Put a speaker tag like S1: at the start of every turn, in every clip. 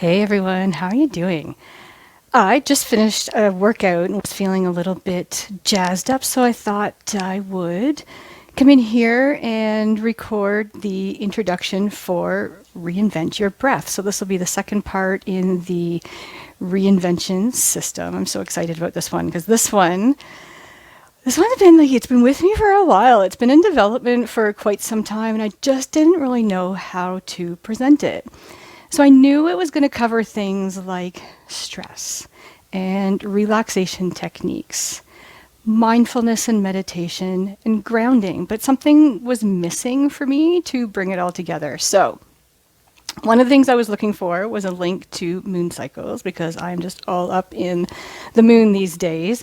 S1: Hey everyone, how are you doing? I just finished a workout and was feeling a little bit jazzed up, so I thought I would come in here and record the introduction for Reinvent Your Breath. So this will be the second part in the reinvention system. I'm so excited about this one because this one's been it's been with me for a while. It's been in development for quite some time and I just didn't really know how to present it. So I knew it was going to cover things like stress and relaxation techniques, mindfulness and meditation, and grounding, but something was missing for me to bring it all together. So one of the things I was looking for was a link to moon cycles because I'm just all up in the moon these days.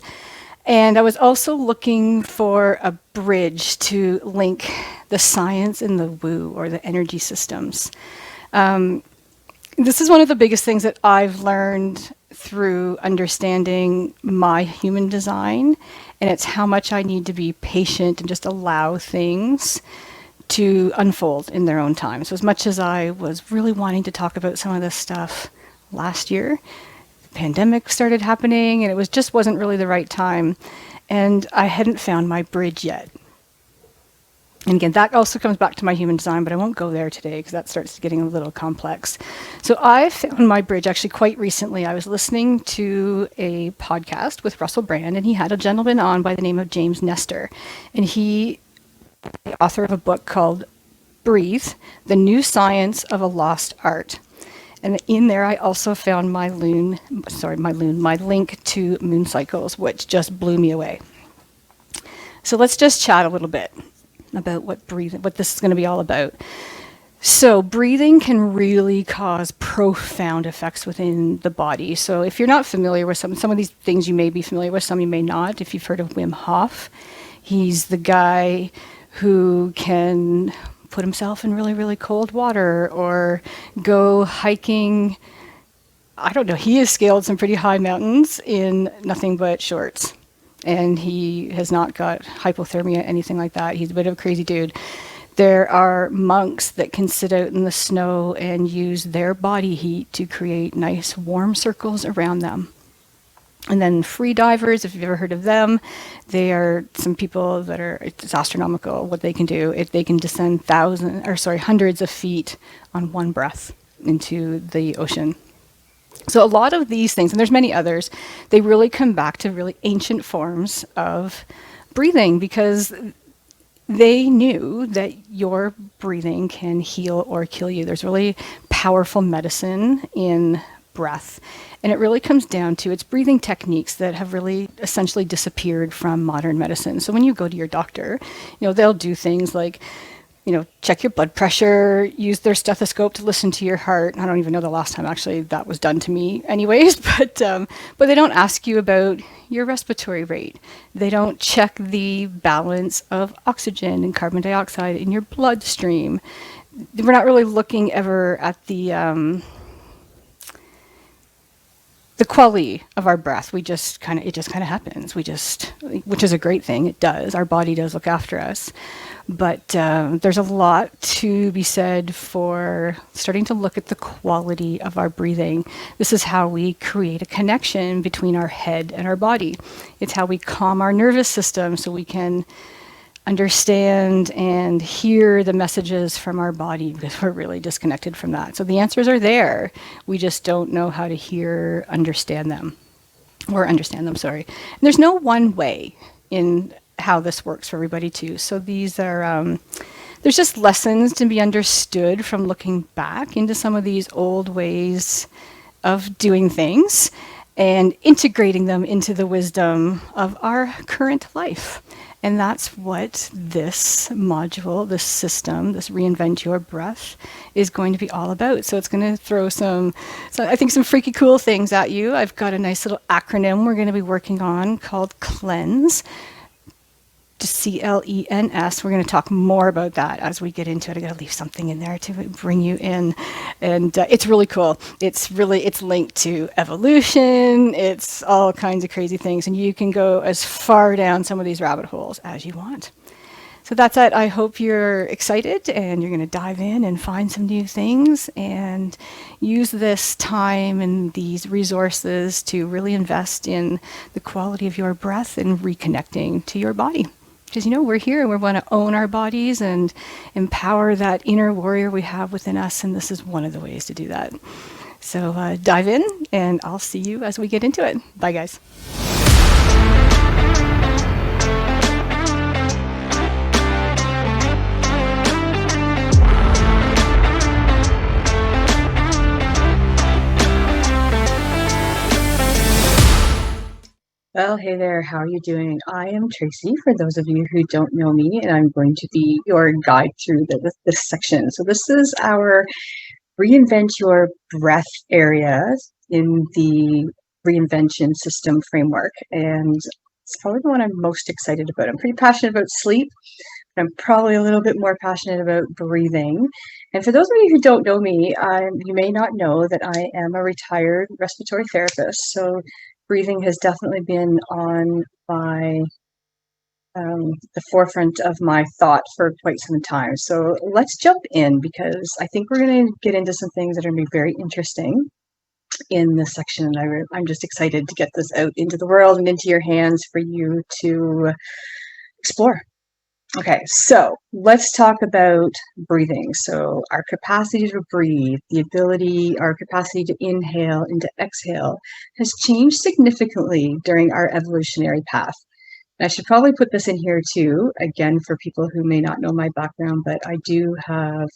S1: And I was also looking for a bridge to link the science and the woo, or the energy systems. This is one of the biggest things that I've learned through understanding my human design, and it's how much I need to be patient and just allow things to unfold in their own time. So as much as I was really wanting to talk about some of this stuff last year, the pandemic started happening and wasn't really the right time, and I hadn't found my bridge yet. And again, that also comes back to my human design, but I won't go there today because that starts getting a little complex. So I found my bridge actually quite recently. I was listening to a podcast with Russell Brand, and he had a gentleman on by the name of James Nestor. And he is the author of a book called Breathe, The New Science of a Lost Art. And in there, I also found my link to moon cycles, which just blew me away. So let's just chat a little bit about what this is going to be all about. So breathing can really cause profound effects within the body. So if you're not familiar with some of these things, you may be familiar with, some you may not. If you've heard of Wim Hof, he's the guy who can put himself in really, really cold water or go hiking. I don't know, he has scaled some pretty high mountains in nothing but shorts. And he has not got hypothermia, anything like that. He's a bit of a crazy dude. There are monks that can sit out in the snow and use their body heat to create nice warm circles around them. And then free divers, if you've ever heard of them, they are some people that it's astronomical what they can do. If they can descend hundreds of feet on one breath into the ocean. So a lot of these things, and there's many others, they really come back to really ancient forms of breathing because they knew that your breathing can heal or kill you. There's really powerful medicine in breath. And it really comes down to its breathing techniques that have really essentially disappeared from modern medicine. So when you go to your doctor, they'll do things like check your blood pressure, use their stethoscope to listen to your heart. I don't even know the last time actually that was done to me anyways, but they don't ask you about your respiratory rate. They don't check the balance of oxygen and carbon dioxide in your bloodstream. We're not really looking ever at the quality of our breath. It just kind of happens. Which is a great thing. It does. Our body does look after us. But there's a lot to be said for starting to look at the quality of our breathing. This is how we create a connection between our head and our body. It's how we calm our nervous system so we can understand and hear the messages from our body because we're really disconnected from that. So the answers are there. We just don't know how to understand them. And there's no one way in how this works for everybody too. So these are, there's just lessons to be understood from looking back into some of these old ways of doing things and integrating them into the wisdom of our current life. And that's what this module, this system, this Reinvent Your Breath is going to be all about. So it's going to throw some freaky cool things at you. I've got a nice little acronym we're going to be working on called CLEANSE. CLENS. We're going to talk more about that as we get into it. I got to leave something in there to bring you in, and it's really cool. It's linked to evolution. It's all kinds of crazy things, and you can go as far down some of these rabbit holes as you want. So that's it. I hope you're excited and you're going to dive in and find some new things and use this time and these resources to really invest in the quality of your breath and reconnecting to your body. Because, we're here and we want to own our bodies and empower that inner warrior we have within us. And this is one of the ways to do that. So dive in, and I'll see you as we get into it. Bye, guys.
S2: Well, hey there, how are you doing? I am Tracy, for those of you who don't know me, and I'm going to be your guide through this section. So this is our Reinvent Your Breath area in the Reinvention System framework, and it's probably the one I'm most excited about. I'm pretty passionate about sleep, but I'm probably a little bit more passionate about breathing. And for those of you who don't know me, you may not know that I am a retired respiratory therapist, so breathing has definitely been on the forefront of my thought for quite some time. So let's jump in, because I think we're going to get into some things that are going to be very interesting in this section. I'm just excited to get this out into the world and into your hands for you to explore. Okay, so let's talk about breathing. So our capacity to breathe, our capacity to inhale and to exhale has changed significantly during our evolutionary path. And I should probably put this in here too, again, for people who may not know my background, but I do have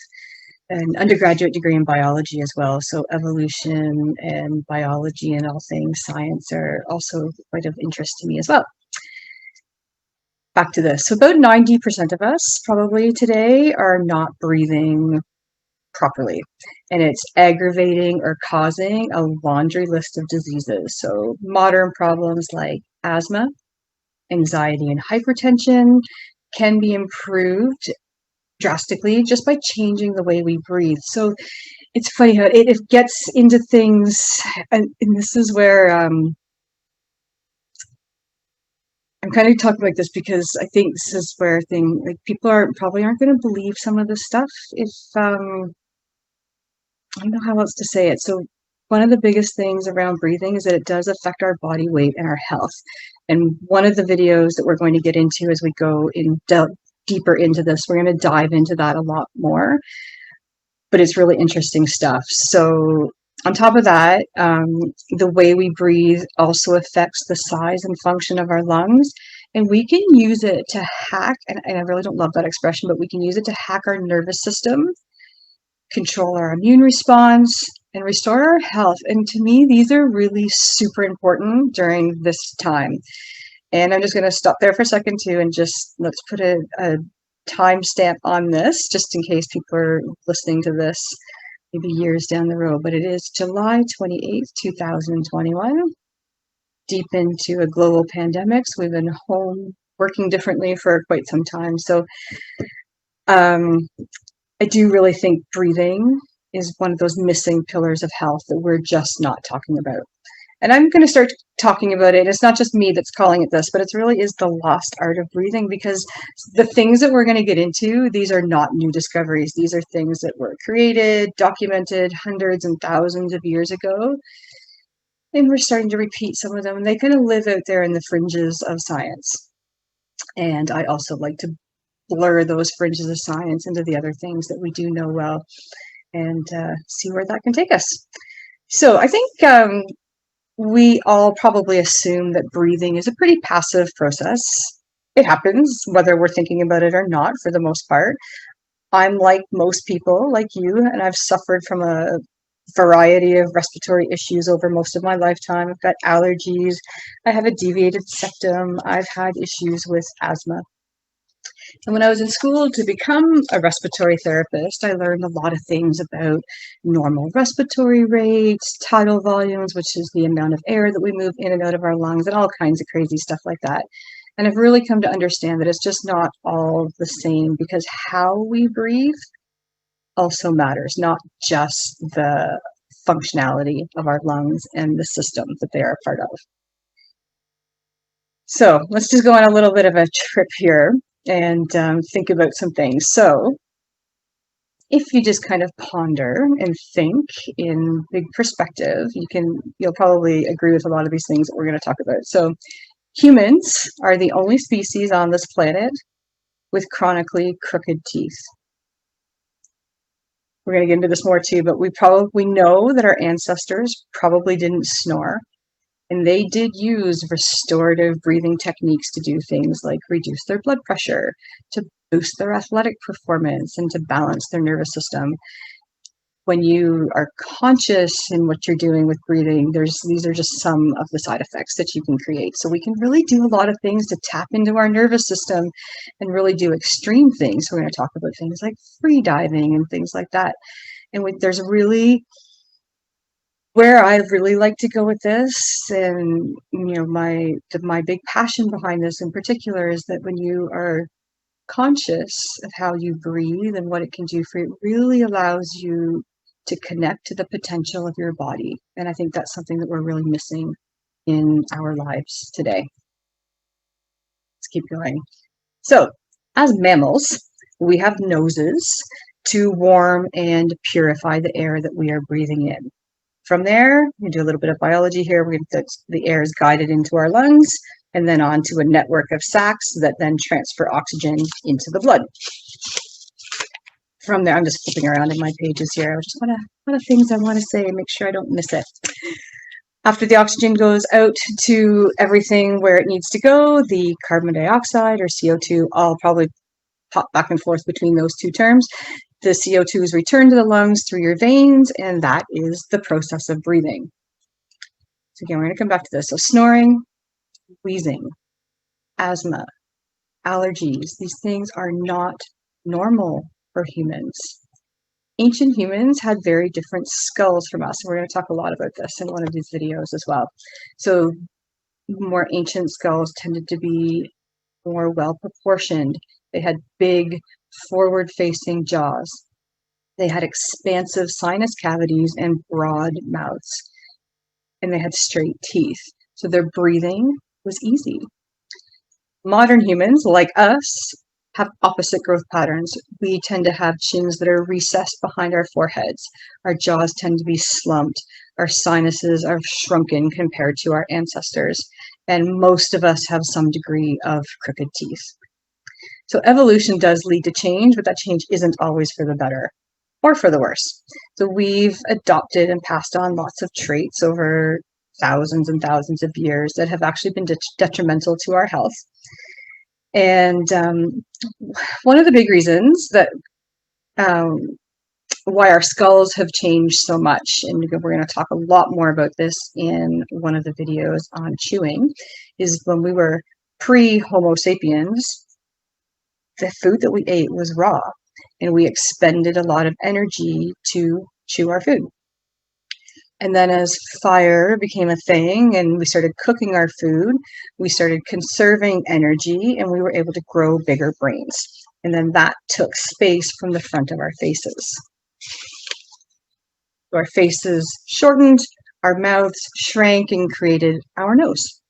S2: an undergraduate degree in biology as well. So evolution and biology and all things science are also quite of interest to me as well. Back to this. So about 90% of us probably today are not breathing properly, and it's aggravating or causing a laundry list of diseases. So modern problems like asthma, anxiety, and hypertension can be improved drastically just by changing the way we breathe. So it's funny how it gets into things, and this is where I'm kind of talking like this because I think this is where people probably aren't going to believe some of this stuff if I don't know how else to say it. So one of the biggest things around breathing is that it does affect our body weight and our health. And one of the videos that we're going to get into as we go deeper into this, we're going to dive into that a lot more. But it's really interesting stuff. So on top of that, the way we breathe also affects the size and function of our lungs. And we can use it to hack, and I really don't love that expression, but we can use it to hack our nervous system, control our immune response, and restore our health. And to me, these are really super important during this time. And I'm just going to stop there for a second too, and just let's put a timestamp on this, just in case people are listening to this maybe years down the road. But it is July 28th, 2021. Deep into a global pandemic. So we've been home working differently for quite some time. So I do really think breathing is one of those missing pillars of health that we're just not talking about. And I'm going to start talking about it. It's not just me that's calling it this, but it really is the lost art of breathing, because the things that we're going to get into, these are not new discoveries. These are things that were created, documented hundreds and thousands of years ago. And we're starting to repeat some of them, and they kind of live out there in the fringes of science. And I also like to blur those fringes of science into the other things that we do know well, and see where that can take us. So I think we all probably assume that breathing is a pretty passive process. It happens whether we're thinking about it or not, for the most part. I'm like most people, like you, and I've suffered from a variety of respiratory issues over most of my lifetime. I've got allergies. I have a deviated septum. I've had issues with asthma. And when I was in school to become a respiratory therapist, I learned a lot of things about normal respiratory rates, tidal volumes, which is the amount of air that we move in and out of our lungs, and all kinds of crazy stuff like that. And I've really come to understand that it's just not all the same, because how we breathe also matters, not just the functionality of our lungs and the system that they are a part of. So let's just go on a little bit of a trip here. and think about some things. So if you just kind of ponder and think in big perspective, you'll probably agree with a lot of these things that we're going to talk about. So humans are the only species on this planet with chronically crooked teeth. We're going to get into this more too, but we know that our ancestors probably didn't snore, and they did use restorative breathing techniques to do things like reduce their blood pressure, to boost their athletic performance, and to balance their nervous system. When you are conscious in what you're doing with breathing, these are just some of the side effects that you can create. So we can really do a lot of things to tap into our nervous system and really do extreme things. So we're going to talk about things like free diving and things like that. And there's really where I really like to go with this, and my big passion behind this in particular, is that when you are conscious of how you breathe and what it can do for you, it really allows you to connect to the potential of your body. And I think that's something that we're really missing in our lives today. Let's keep going. So, as mammals, we have noses to warm and purify the air that we are breathing in. From there, we do a little bit of biology here. The air is guided into our lungs and then onto a network of sacs that then transfer oxygen into the blood. From there, I'm just flipping around in my pages here. I just want to, a lot of things I want to say, make sure I don't miss it. After the oxygen goes out to everything where it needs to go, the carbon dioxide or CO2, I'll probably pop back and forth between those two terms. The CO2 is returned to the lungs through your veins, and that is the process of breathing. So again, we're going to come back to this. So snoring, wheezing, asthma, allergies, these things are not normal for humans. Ancient humans had very different skulls from us. And we're going to talk a lot about this in one of these videos as well. So more ancient skulls tended to be more well proportioned. They had big forward facing jaws. They had expansive sinus cavities and broad mouths. And they had straight teeth. So their breathing was easy. Modern humans, like us, have opposite growth patterns. We tend to have chins that are recessed behind our foreheads. Our jaws tend to be slumped. Our sinuses are shrunken compared to our ancestors. And most of us have some degree of crooked teeth. So evolution does lead to change, but that change isn't always for the better or for the worse. So we've adopted and passed on lots of traits over thousands and thousands of years that have actually been detrimental to our health. And one of the big reasons that why our skulls have changed so much, and we're going to talk a lot more about this in one of the videos on chewing, is when we were pre-Homo sapiens, the food that we ate was raw, and we expended a lot of energy to chew our food. And then as fire became a thing and we started cooking our food, we started conserving energy, and we were able to grow bigger brains. And then that took space from the front of our faces. So our faces shortened, our mouths shrank, and created our nose.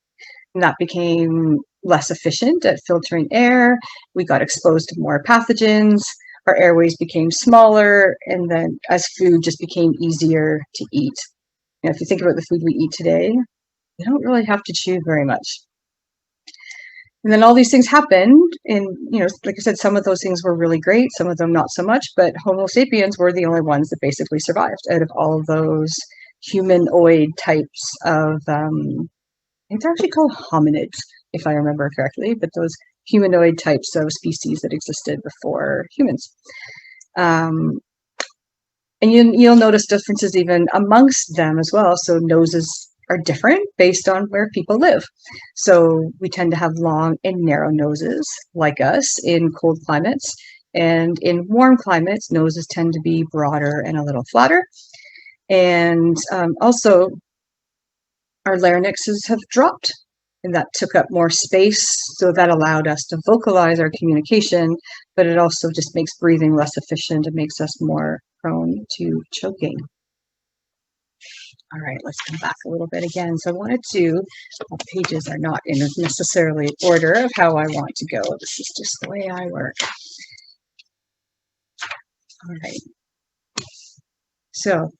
S2: And that became less efficient at filtering air. We got exposed to more pathogens. Our airways became smaller, and then as food just became easier to eat. If you think about the food we eat today, we don't really have to chew very much. And then all these things happened, and like I said, some of those things were really great, some of them not so much, but Homo sapiens were the only ones that basically survived out of all of those humanoid types of, I think they're actually called hominids, if I remember correctly, but those humanoid types of species that existed before humans. And you'll notice differences even amongst them as well. So noses are different based on where people live. So we tend to have long and narrow noses, like us, in cold climates. And in warm climates, noses tend to be broader and a little flatter. And also, our larynxes have dropped, and that took up more space. So that allowed us to vocalize our communication, but it also just makes breathing less efficient. It makes us more prone to choking. All right, let's come back a little bit again. So I wanted to, the pages are not in necessarily order of how I want to go. This is just the way I work. All right. So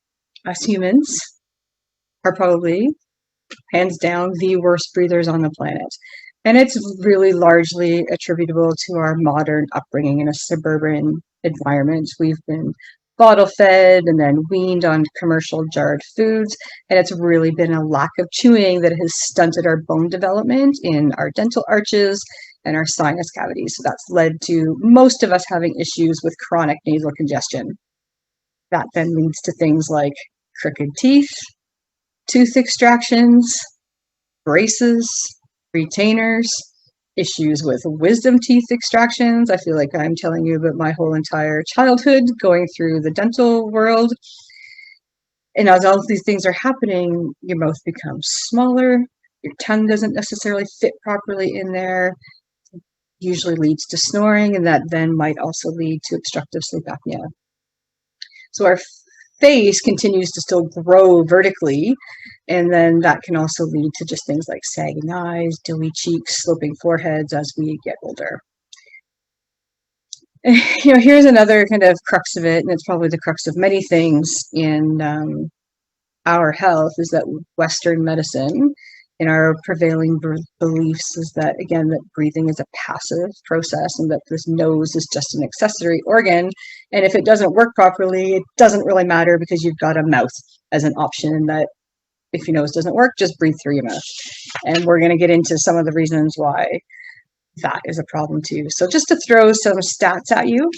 S2: us humans are probably hands down the worst breathers on the planet. And it's really largely attributable to our modern upbringing in a suburban environment. We've been bottle fed and then weaned on commercial jarred foods. And it's really been a lack of chewing that has stunted our bone development in our dental arches and our sinus cavities. So that's led to most of us having issues with chronic nasal congestion. That then leads to things like crooked teeth, tooth extractions, braces, retainers, issues with wisdom teeth extractions. I feel like I'm telling you about my whole entire childhood going through the dental world. And as all of these things are happening, your mouth becomes smaller, your tongue doesn't necessarily fit properly in there, usually leads to snoring, and that then might also lead to obstructive sleep apnea. So our face continues to still grow vertically, and then that can also lead to just things like sagging eyes, dewy cheeks, sloping foreheads as we get older. Here's another kind of crux of it, and it's probably the crux of many things in our health, is that Western medicine, in our prevailing beliefs, is that, again, that breathing is a passive process and that this nose is just an accessory organ. And if it doesn't work properly, it doesn't really matter because you've got a mouth as an option, and that if your nose doesn't work, just breathe through your mouth. And we're going to get into some of the reasons why that is a problem too. So just to throw some stats at you,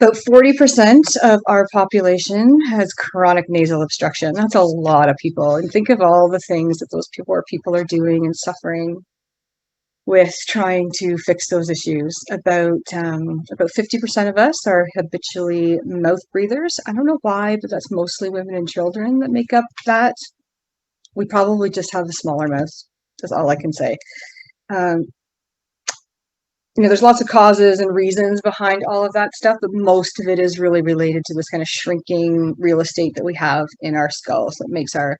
S2: about 40% of our population has chronic nasal obstruction. That's a lot of people. And think of all the things that those people are doing and suffering with trying to fix those issues. About 50% of us are habitually mouth breathers. I don't know why, but that's mostly women and children that make up that. We probably just have the smaller mouths. That's all I can say. There's lots of causes and reasons behind all of that stuff, but most of it is really related to this kind of shrinking real estate that we have in our skull. So it makes our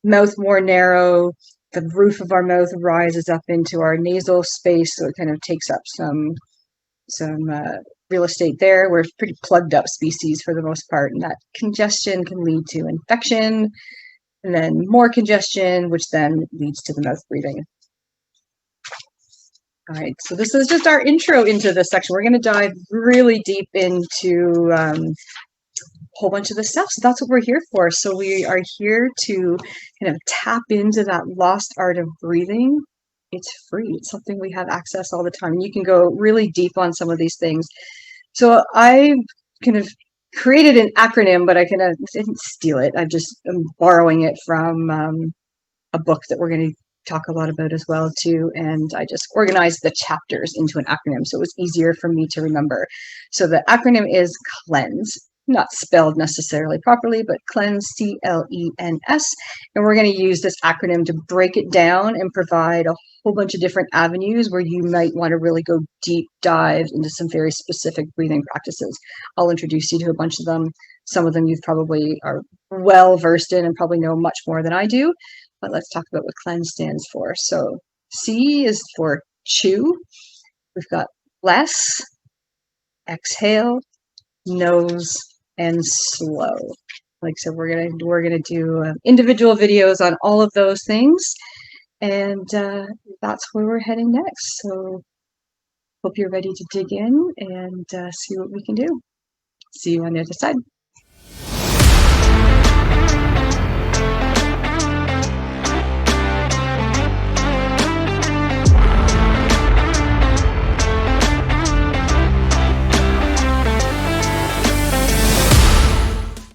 S2: mouth more narrow. The roof of our mouth rises up into our nasal space, so it kind of takes up some real estate there. We're a pretty plugged up species for the most part, and that congestion can lead to infection, and then more congestion, which then leads to the mouth breathing. All right, so this is just our intro into this section. We're going to dive really deep into a whole bunch of this stuff. So that's what we're here for. So we are here to kind of tap into that lost art of breathing. It's free. It's something we have access all the time. And you can go really deep on some of these things. So I kind of created an acronym, but I didn't steal it. I'm borrowing it from a book that we're going to talk a lot about as well too, and I just organized the chapters into an acronym so it was easier for me to remember. So the acronym is CLEANSE, not spelled necessarily properly, but CLEANSE, CLENS, and we're going to use this acronym to break it down and provide a whole bunch of different avenues where you might want to really go deep dive into some very specific breathing practices. I'll introduce you to a bunch of them. Some of them you probably are well versed in and probably know much more than I do. But let's talk about what CLEANSE stands for. So C is for chew. We've got less, exhale, nose, and slow. Like I said, we're gonna do individual videos on all of those things, and that's where we're heading next. So hope you're ready to dig in and see what we can do. See you on the other side.